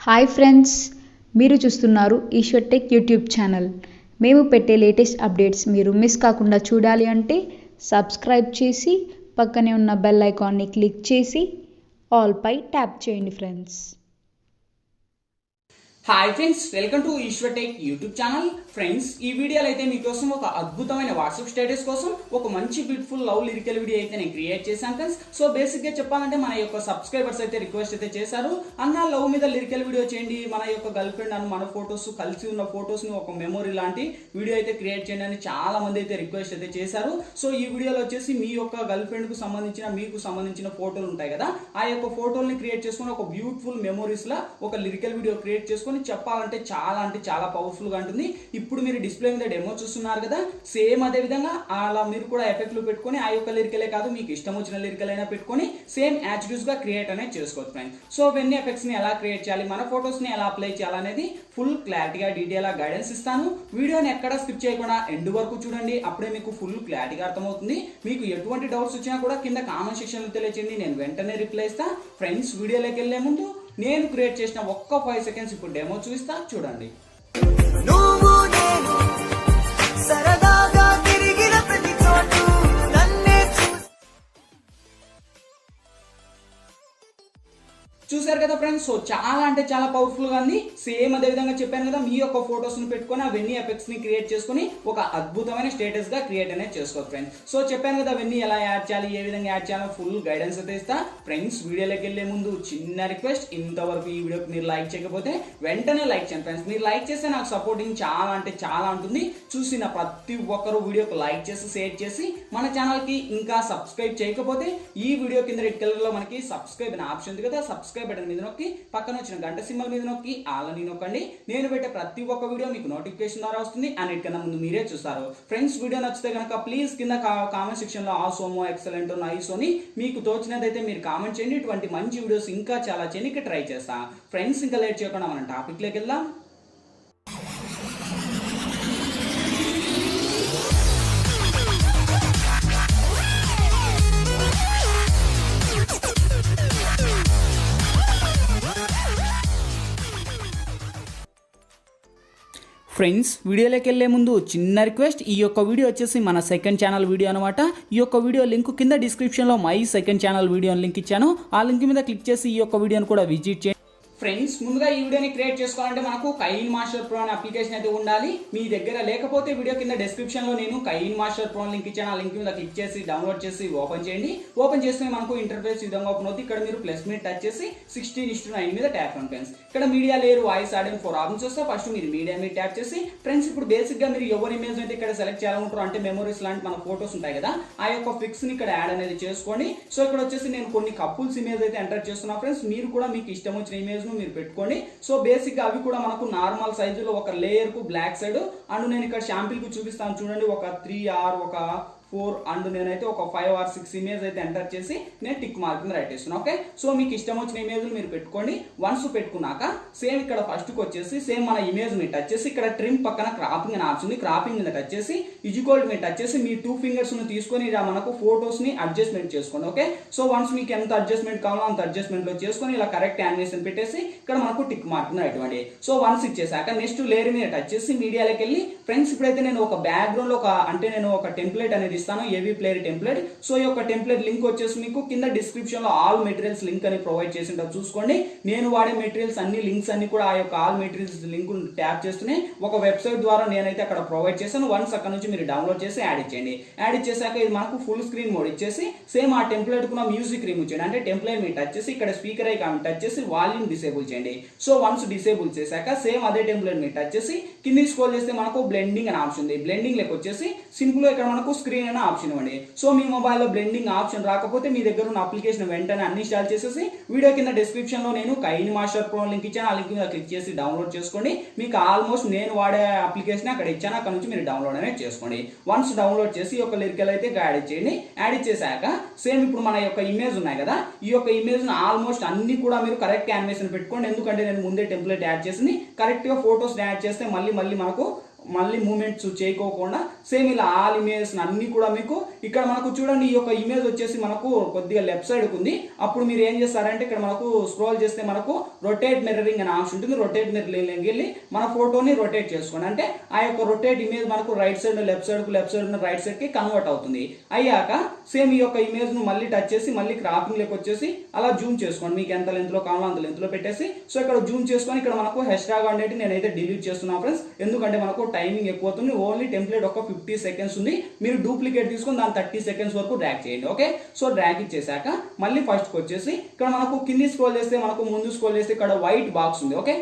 Hi friends, మీరు చూస్తున్నారు Eshwar tech YouTube channel. మేము పెట్టే లేటెస్ట్ అప్డేట్స్ మీరు మిస్ కాకుండా చూడాలి అంటే సబ్స్క్రైబ్ చేసి పక్కనే ఉన్న బెల్ ఐకాన్ని క్లిక్ చేసి ఆల్ పై ట్యాప్ చేయండి friends. Hi friends, welcome to Eshwar tech YouTube channel. Friends, ఈ వీడియోలో అయితే మీకోసం ఒక అద్భుతమైన వాట్సాప్ స్టేటస్ కోసం ఒక మంచి బ్యూటిఫుల్ లవ్ లిరికల్ వీడియో అయితే నేను క్రియేట్ చేశాను ఫ్రెండ్స్. సో బేసిక్ గా చెప్పాలంటే మన యొక్క సబ్స్క్రైబర్స్ అయితే రిక్వెస్ట్ అయితే చేశారు, అన్న లవ్ మీద లిరికల్ వీడియో చేయండి, మన యొక్క గర్ల్ ఫ్రెండ్ అని మన ఫొటోస్ కలిసి ఉన్న ఫొటోస్ ని ఒక మెమొరీ లాంటి వీడియో అయితే క్రియేట్ చేయండి అని చాలా మంది అయితే రిక్వెస్ట్ అయితే చేశారు. సో ఈ వీడియోలో వచ్చేసి మీ యొక్క గర్ల్ ఫ్రెండ్ కు సంబంధించిన మీకు సంబంధించిన ఫోటోలు ఉంటాయి కదా, ఆ యొక్క ఫోటోల్ని క్రియేట్ చేసుకుని ఒక బ్యూటిఫుల్ మెమొరీస్ లా ఒక లిరికల్ వీడియో క్రియేట్ చేసుకుని చెప్పాలంటే చాలా పవర్ఫుల్ గా ఉంటుంది. ఇప్పుడు మీరు డిస్ప్లే మీద డెమో చూస్తున్నారు కదా, సేమ్ అదే విధంగా అలా మీరు కూడా ఎఫెక్ట్లు పెట్టుకొని ఆ యొక్క లిరికలే కాదు మీకు ఇష్టం వచ్చిన లిరికల్ అయినా పెట్టుకొని సేమ్ యాజ్ గా క్రియేట్ అనేది చేసుకోవచ్చు ఫ్రెండ్స్. సో ఇవన్నీ ఎఫెక్ట్స్ ని ఎలా క్రియేట్ చేయాలి, మన ఫొటోస్ ని ఎలా అప్లై చేయాలనేది ఫుల్ క్లారిటీగా డీటెయిల్ గా గైడెన్స్ ఇస్తాను. వీడియోని ఎక్కడ స్కిప్ చేయకుండా ఎండ్ వరకు చూడండి, అప్పుడే మీకు ఫుల్ క్లారిటీగా అర్థమవుతుంది. మీకు ఎటువంటి డౌట్స్ వచ్చినా కూడా కింద కామెంట్ సెక్షన్ లో తెలియచేయండి, నేను వెంటనే రిప్లై ఇస్తా. ఫ్రెండ్స్, వీడియోలోకి వెళ్లే ముందు నేను క్రియేట్ చేసిన ఒక్క 5 సెకండ్స్ ఇప్పుడు డెమో చూపిస్తా, చూడండి. చూసారు కదా ఫ్రెండ్స్, సో చాలా అంటే చాలా పవర్ఫుల్ గా ఉంది. సేమ్ అదే విధంగా చెప్పాను కదా, మీ యొక్క ఫొటోస్ ని పెట్టుకొని అవన్నీ ఎఫెక్ట్స్ ని క్రియేట్ చేసుకుని ఒక అద్భుతమైన స్టేటస్ గా క్రియేట్ అనేది చేసుకోవచ్చు ఫ్రెండ్స్. సో చెప్పాను కదా, అవన్నీ ఎలా యాడ్ చేయాలి, ఏ విధంగా యాడ్ చేయాలో ఫుల్ గైడెన్స్ అయితే ఇస్తా. ఫ్రెండ్స్, వీడియోలోకి వెళ్లే ముందు చిన్న రిక్వెస్ట్, ఇంతవరకు ఈ వీడియోకి మీరు లైక్ చేయకపోతే వెంటనే లైక్ చేయండి ఫ్రెండ్స్. మీరు లైక్ చేస్తే నాకు సపోర్టింగ్ చాలా అంటే చాలా ఉంటుంది. చూసిన ప్రతి ఒక్కరు వీడియోకి లైక్ చేసి షేర్ చేసి మన ఛానల్ కి ఇంకా సబ్స్క్రైబ్ చేయకపోతే ఈ వీడియో కింద రెడ్ కలర్ లో మనకి సబ్స్క్రైబ్ అనే ఆప్షన్ ఉంది కదా, సబ్స్క్రైబ్ బటన్ మీద నొక్కి పక్కన వచ్చిన గంట సింబల్ మీద నొక్కి ఆల్ అని నొక్కండి. నేను పెట్టే ప్రతి ఒక్క వీడియో మీకు నోటిఫికేషన్ ద్వారా వస్తుంది, అన్నిటికన్నా ముందు మీరే చూస్తారు. ఫ్రెండ్స్, వీడియో నచ్చితే కనుక ప్లీజ్ కింద కామెంట్ సెక్షన్ లో ఆసోమో, ఎక్సలెంట్, నైస్ అని మీకు తోచినదైతే మీరు కామెంట్ చేయండి. ఇటువంటి మంచి వీడియోస్ ఇంకా చాలా చేయడానికి ట్రై చేస్తా. ఫ్రెండ్స్, ఇంకా లేట్ చేయకుండా మనం టాపిక్ లోకి వెళ్దాం. ఫ్రెండ్స్, వీడియోలోకి వెళ్లే ముందు చిన్న రిక్వెస్ట్, ఈ యొక్క వీడియో వచ్చేసి మన సెకండ్ ఛానల్ వీడియో అనమాట. ఈ యొక్క వీడియో లింక్ కింద డిస్క్రిప్షన్లో my second channel video link ఇచ్చాను, ఆ లింక్ మీద క్లిక్ చేసి ఈ యొక్క వీడియోని కూడా విజిట్ చేయండి. ఫ్రెండ్స్, ముందుగా ఈ వీడియోని క్రియేట్ చేసుకోవాలంటే మనకు కైన్మాస్టర్ ప్రో అనే అప్లికేషన్ అయితే ఉండాలి. మీ దగ్గర లేకపోతే వీడియో కింద డిస్క్రిప్షన్ లో నేను కైన్మాస్టర్ ప్రో లింక్ ఇచ్చాను, ఆ లింక్ మీద క్లిక్ చేసి డౌన్లోడ్ చేసి ఓపెన్ చేయండి. ఓపెన్ చేస్తే మనకు ఇంటర్ఫేస్ విధంగా ఓపెన్ అవుతుంది. ఇక్కడ మీరు ప్లస్ మీద టచ్ చేసి 16:9 మీద ట్యాప్ చేయండి ఫ్రెండ్స్. ఇక్కడ media layer, voice, audio 4 options వస్తే ఫస్ట్ మీరు మీడియా మీద ట్యాప్ చేసి ఫ్రెండ్స్, ఇప్పుడు బేసిక్ గా మీరు ఎవరి ఇమేజ్ అయితే ఇక్కడ సెలెక్ట్ చేయాలనుకుంటారు అంటే మెమోరీస్ లాంటి మన ఫోటోస్ ఉంటాయి కదా, ఆ యొక్క పిక్స్ ని ఇక్కడ యాడ్ అనేది చేసుకోండి. సో ఇక్కడ వచ్చేసి నేను కొన్ని కపుల్స్ ఇమేజ్ అయితే ఎంటర్ చేస్తున్నా ఫ్రెండ్స్. మీరు కూడా మీకు ఇష్టం వచ్చిన ఇమేజ్ ను మీరు పెట్టుకోండి. సో బేసిక్ గా అవి కూడా మనకు నార్మల్ సైజులో ఒక లేయర్ కు బ్లాక్ సైడ్ అండ్ నేను ఇక్కడ శాంపిల్ కు చూపిస్తాను చూడండి. ఒక 3 or ఒక 4 అండ్ నేనైతే ఒక 5 or 6 ఇమేజ్ అయితే ఎంటర్ చేసి నేను టిక్ మార్క్ మీద రైట్ చేస్తున్నాను. ఓకే, సో మీకు ఇష్టం వచ్చిన ఇమేజ్ మీరు పెట్టుకోండి. వన్స్ పెట్టుకున్నాక సేమ్ ఇక్కడ ఫస్ట్ కి వచ్చేసి సేమ్ మన ఇమేజ్ మీద టచ్ చేసి ఇక్కడ ట్రిమ్ పక్కన క్రాపింగ్ అని ఆప్షన్ ఉంది, క్రాపింగ్ మీద టచ్ చేసి ఈక్వల్ మీద టచ్ చేసి మీ 2 ఫింగర్స్ ను తీసుకొని ఇలా మనకు ఫోటోస్ ని అడ్జస్ట్మెంట్ చేసుకోండి. ఓకే, సో వన్స్ మీకు ఎంత అడ్జస్ట్మెంట్ కావాలో అంత అడ్జస్ట్మెంట్ లో చేసుకొని ఇలా కరెక్ట్ యానిమేషన్ పెట్టేసి ఇక్కడ మనకు టిక్ మార్క్ మీద ఇవ్వండి. సో వన్స్ ఇచ్చేసాక నెక్స్ట్ లేయర్ మీద టచ్ చేసి మీడియాలోకి వెళ్ళి ఫ్రెండ్స్, ఇప్పుడైతే నేను ఒక బ్యాక్గ్రౌండ్ లో నేను ఒక టెంప్లెట్ అనేది ఇస్తాను, ఏవి ప్లేయర్ టెంప్లెట్. సో ఈ యొక్క టెంప్లెట్ లింక్ వచ్చేసి మీకు కింద డిస్క్రిప్షన్ లో ఆల్ మెటీరియల్స్ లింక్ అని ప్రొవైడ్ చేసి ఉంటారు, చూసుకోండి. నేను వాడే మెటీరియల్స్ అన్ని లింక్స్ అన్ని కూడా ఆ యొక్క ఆల్ మెటీరియల్స్ లింక్ ట్యాప్ చేస్తూనే ఒక వెబ్సైట్ ద్వారా నేనైతే అక్కడ ప్రొవైడ్ చేశాను. వన్స్ అక్కడ నుంచి మీరు డౌన్లోడ్ చేసి యాడ్ ఇచ్చేయండి. యాడ్ ఇచ్చేసాక ఇది మనకు ఫుల్ స్క్రీన్ మోడ్ ఇచ్చేసి సేమ్ ఆ టెంప్లెట్ కూడా మ్యూజిక్ రిమూవ్ చేయండి. అంటే టెంప్లెట్ మీరు టచ్ చేసి ఇక్కడ స్పీకర్ ఐకాన్ టచ్ చేసి వాల్యూమ్ డిసేబుల్ చేయండి. సో వన్స్ డిసేబుల్ చేశాక సేమ్ అదే టెంప్లెట్ మీరు టచ్ చేసి కిందికి స్క్రోల్ చేస్తే మనకు బ్లెండింగ్ అనే ఆప్షన్ ఉంది. బ్లెండింగ్ లెక్క వచ్చేసి సింపుల్ ఇక్కడ మనకు స్క్రీన్ అనే ఆప్షన్ ఇవ్వండి. సో మీ మొబైల్లో బ్లెండింగ్ ఆప్షన్ రాకపోతే మీ దగ్గర ఉన్న అప్లికేషన్ వెంటనే అన్ఇన్స్టాల్ చేసేసి వీడియో కింద డిస్క్రిప్షన్ లో నేను కైన్మాస్టర్ ప్రో లింక్ ఇచ్చాను, ఆ లింక్ మీద క్లిక్ చేసి డౌన్లోడ్ చేసుకోండి. మీకు ఆల్మోస్ట్ నేను వాడే అప్లికేషన్ అక్కడ ఇచ్చాను, అక్కడ నుంచి మీరు డౌన్లోడ్ అనేది చేసుకోండి. వన్స్ డౌన్లోడ్ చేసి ఒక లిరికల్ అయితే యాడ్ ఇచ్చేయండి. యాడ్ ఇచ్చేసాక సేమ్ ఇప్పుడు మన యొక్క ఇమేజ్ ఉన్నాయి కదా, ఈ యొక్క ఇమేజ్ ఆల్మోస్ట్ అన్ని కూడా మీరు కరెక్ట్ యానిమేషన్ పెట్టుకోండి. ఎందుకంటే నేను ముందే టెంప్లెట్ యాడ్ చేసి కరెక్ట్ గా ఫోటోస్ యాడ్ చేస్తే మళ్ళీ మనకు మళ్ళీ మూమెంట్స్ చేయకోకుండా సేమ్ ఇలా ఆల్ ఇమేజెస్ అన్ని కూడా మీకు ఇక్కడ మనకు చూడండి ఈ యొక్క ఇమేజ్ వచ్చేసి మనకు కొద్దిగా లెఫ్ట్ సైడ్ ఉంది. అప్పుడు మీరు ఏం చేస్తారంటే ఇక్కడ మనకు స్క్రోల్ చేస్తే మనకు రొటేట్ మిర్రరింగ్ అనే ఆప్షన్ ఉంటుంది. రొటేట్ మిర్రరింగ్ వెళ్ళి మన ఫోటోని రొటేట్ చేసుకోండి. అంటే ఆ యొక్క రొటేట్ ఇమేజ్ మనకు రైట్ సైడ్ లెఫ్ట్ సైడ్ ఉన్న రైట్ సైడ్ కి కన్వర్ట్ అవుతుంది. అయ్యాక సేమ్ ఈ యొక్క ఇమేజ్ ను మళ్ళీ టచ్ చేసి మళ్ళీ క్రాపింగ్ లోకి వచ్చేసి అలా జూమ్ చేసుకోండి. మీకు ఎంత లెంత్ లో కావాలో అంత లెంత్ లో పెట్టేసి సో ఇక్కడ జూమ్ చేసుకొని ఇక్కడ మనకు హ్యాష్ట్యాగ్ అనేది నేనైతే డిలీట్ చేస్తున్నాను ఫ్రెండ్స్. ఎందుకంటే మనకు టైమింగ్ ఎక్కువ అవుతుంది. ఓన్లీ టెంప్లెట్ ఒక 50 సెకండ్స్ ఉంది. మీరు డూప్లికేట్ తీసుకొని దాని 30 సెకండ్స్ వరకు డ్రాగ్ చేయండి. ఓకే, సో డ్రాగ్ ఇచ్చేసాక మళ్ళీ ఫస్ట్ కి వచ్చేసి ఇక్కడ మనకు కింది స్క్రోల్ చేస్తే మనకు ముందు స్క్రోల్ చేస్తే ఇక్కడ వైట్ బాక్స్ ఉంది. Okay,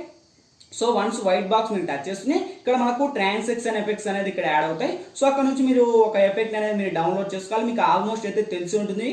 so once white box మీరు టచ్ చేస్తే ఇక్కడ మనకు ట్రాన్సాక్షన్ ఎఫెక్ట్స్ అనేది ఇక్కడ యాడ్ అవుతాయి. సో అక్కడ నుంచి మీరు ఒక ఎఫెక్ట్ అనేది మీరు డౌన్లోడ్ చేసుకోవాలి. మీకు ఆల్మోస్ట్ అయితే తెలిసి ఉంటుంది.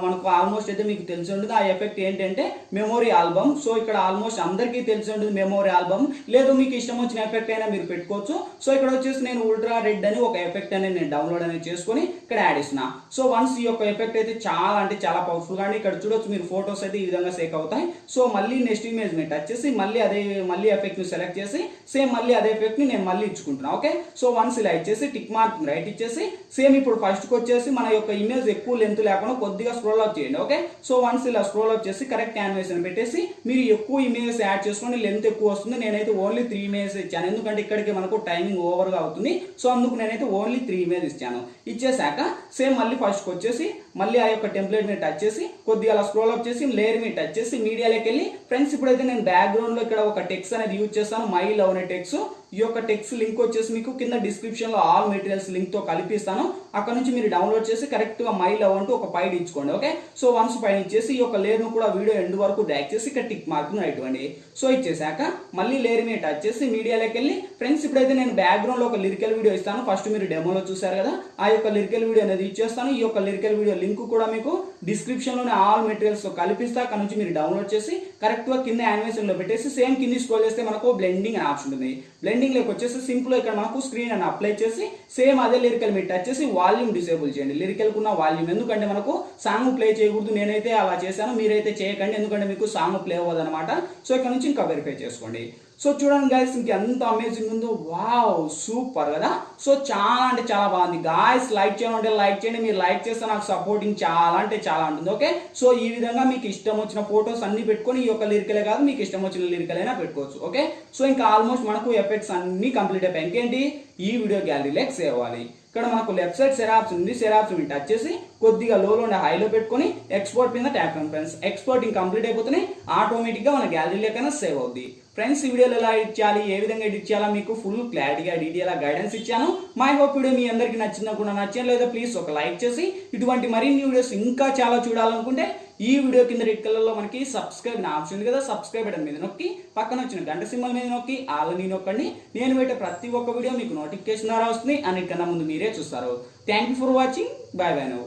మనకు ఆల్మోస్ట్ అయితే మీకు తెలిసి ఉంటుంది. ఆ ఎఫెక్ట్ ఏంటంటే మెమొరీ ఆల్బమ్. సో ఇక్కడ ఆల్మోస్ట్ అందరికీ తెలిసి ఉంటుంది మెమొరీ ఆల్బమ్. లేదు మీకు ఇష్టం వచ్చిన ఎఫెక్ట్ అయినా మీరు పెట్టుకోవచ్చు. సో ఇక్కడ వచ్చేసి నేను ఉల్ట్రా రెడ్ అని ఒక ఎఫెక్ట్ అనేది నేను డౌన్లోడ్ అనేది చేసుకొని ఇక్కడ యాడ్ ఇస్తున్నా. సో వన్స్ ఈ యొక్క ఎఫెక్ట్ అయితే చాలా అంటే చాలా పవర్ఫుల్ గా ఇక్కడ చూడొచ్చు మీరు ఫోటోస్ అయితే ఈ విధంగా సేక్ అవుతాయి. సో మళ్ళీ నెక్స్ట్ ఇమేజ్ ని టచ్ చేసి మళ్ళీ ఎఫెక్ట్ ని సెలెక్ట్ చేసి సేమ్ మళ్ళీ అదే ఎఫెక్ట్ ని నేను మళ్ళీ ఇచ్చుకుంటున్నా. ఓకే, సో వన్స్ ఇలా ఇచ్చేసి టిక్ మార్క్ రైట్ ఇచ్చేసి సేమ్ ఇప్పుడు ఫస్ట్ కి వచ్చేసి మన యొక్క ఇమేజ్ ఎక్కువ లెంత్ లేకుండా కొద్దిగా స్క్రోల్ అప్ చేయండి. ఓకే, సో వన్స్ ఇలా స్క్రోల్ అప్ చేసి కరెక్ట్ యానిమేషన్ పెట్టేసి మీరు ఎక్కువ ఇమేజెస్ యాడ్ చేసుకోండి. లెంత్ ఎక్కువ వస్తుంది. నేనైతే ఓన్లీ 3 ఇమేజెస్ ఇచ్చాను. ఎందుకంటే ఇక్కడికి మనకు టైమింగ్ ఓవర్ గా అవుతుంది. సో అందుకు నేనైతే ఓన్లీ 3 ఇమేజ్ ఇచ్చాను. ఇచ్చేసాక సేమ్ మళ్ళీ ఫస్ట్ వచ్చేసి మళ్ళీ ఆ యొక్క టెంప్లెట్ మీద టచ్ చేసి కొద్దిగా అలా స్క్రోల్ అప్ చేసి లేయర్ మీద టచ్ చేసి మీడియాలోకి వెళ్ళి ఫ్రెండ్స్ ఇప్పుడైతే నేను బ్యాక్గ్రౌండ్ లో ఇక్కడ ఒక టెక్స్ట్ అనేది యూజ్ చేస్తాను. మై లవ్ అనే టెక్స్ట్. ఈ యొక్క టెక్స్ట్ లింక్ వచ్చేసి మీకు కింద డిస్క్రిప్షన్ లో ఆల్ మెటీరియల్స్ లింక్ తో కలిపిస్తాను. అక్కడ నుంచి మీరు డౌన్లోడ్ చేసి కరెక్ట్ గా మై లవ్ అంటూ ఒక పైన ఇచ్చుకోండి. ఓకే, సో వన్స్ పైన ఇచ్చేసి ఈ యొక్క లేయర్ ను కూడా వీడియో ఎండ్ వరకు డ్రాగ్ చేసి ఇక్కడ టిక్ మార్క్ రైట్ ఇవ్వండి. సో ఇచ్చేసాక మళ్ళీ లేయర్ మీద టచ్ చేసి మీడియాలోకి వెళ్ళి ఫ్రెండ్స్ ఇప్పుడైతే నేను బ్యాక్గ్రౌండ్ లో ఒక లిరికల్ వీడియో ఇస్తాను. ఫస్ట్ మీరు డెమోలో చూసారు కదా, ఆ యొక్క లిరికల్ వీడియో అనేది ఇచ్చేస్తాను. ఈ యొక్క లిరికల్ వీడియో లింక్ కూడా మీకు డిస్క్రిప్షన్ లోనే ఆల్ మెటీరియల్స్ తో కలిపిస్తా. అక్కడ నుంచి మీరు డౌన్లోడ్ చేసి కరెక్ట్ గా కింద యానిమేషన్ లో పెట్టేసి సేమ్ కింద స్క్రోల్ చేస్తే మనకు బ్లెండింగ్ అనే ఆప్షన్ ఉంటుంది. బ్లెండింగ్ లోకి వచ్చేసి సింపుల్ ఇక్కడ మనకు స్క్రీన్ అని అప్లై చేసి సేమ్ అదే లిరికల్ మీద టచ్ చేసి వాల్యూమ్ డిసేబుల్ చేయండి. లిరికల్ కున్న వాల్యూమ్, ఎందుకంటే మనకు సాంగ్ ప్లే చేయకూడదు. నేనైతే అలా చేశాను, మీరైతే చేయకండి, ఎందుకంటే మీకు సాంగ్ ప్లే అవ్వదు అనమాట. సో ఇక్కడ నుంచి ఇంకా వెరిఫై చేసుకోండి. సో చూడండి గాయస్, ఇంక ఎంత అమేజింగ్ ఉందో. వావ్, సూపర్ కదా. సో చాలా అంటే చాలా బాగుంది గాయస్. లైక్ చేయడం అంటే లైక్ చేయండి. మీరు లైక్ చేస్తే నాకు సపోర్టింగ్ చాలా అంటే చాలా ఉంటుంది. ఓకే, సో ఈ విధంగా మీకు ఇష్టం వచ్చిన ఫోటోస్ అన్ని పెట్టుకొని ఈ యొక్క లిరికలే కాదు మీకు ఇష్టం వచ్చిన లిరికల్ అయినా పెట్టుకోవచ్చు. ఓకే, సో ఇంకా ఆల్మోస్ట్ మనకు ఎఫెక్ట్స్ అన్ని కంప్లీట్ అయిపోయాయి. ఇంకేంటి, ఈ వీడియో గ్యాలరీలోకి సేవ్ అవ్వాలి. ఇక్కడ మనకు లెఫ్ట్ సైడ్ సెరాప్స్ ఉంది. సెరాప్స్ టచ్ చేసి కొద్దిగా లోలో ఉండే హైలో పెట్టుకొని ఎక్స్పోర్ట్ మీద ట్యాప్ చేయండి ఫ్రెండ్స్. ఎక్స్పోర్టింగ్ కంప్లీట్ అయిపోతేనే ఆటోమేటిక్ గా మన గ్యాలరీలోకైనా సేవ్ అవుద్ది. ఫ్రెండ్స్ ఈ వీడియోలో ఎలా ఎడిట్ చేయాలి, ఏ విధంగా ఎడిట్ చేయాలో మీకు ఫుల్ క్లారిటీగా డీటెయిల్ గైడెన్స్ ఇచ్చాను. మై హోప్ వీడియో మీ అందరికీ నచ్చిందా కూడా నచ్చని లేదా ప్లీజ్ ఒక లైక్ చేసి ఇటువంటి మరిన్ని వీడియోస్ ఇంకా చాలా చూడాలనుకుంటే ఈ వీడియో కింద రెడ్ కలర్ లో మనకి సబ్స్క్రైబ్ అనే ఆప్షన్ ఉంది కదా, సబ్స్క్రైబ్ బటన్ మీద నొక్కి పక్కన వచ్చిన గంట సింబల్ మీద నొక్కి ఆల్ ని నొక్కండి. నేను పెట్టే ప్రతి ఒక్క వీడియో మీకు నోటిఫికేషన్ ద్వారా వస్తుంది. అన్నిటికన్నా ముందు మీరే చూస్తారు. Thank you for watching. By by now.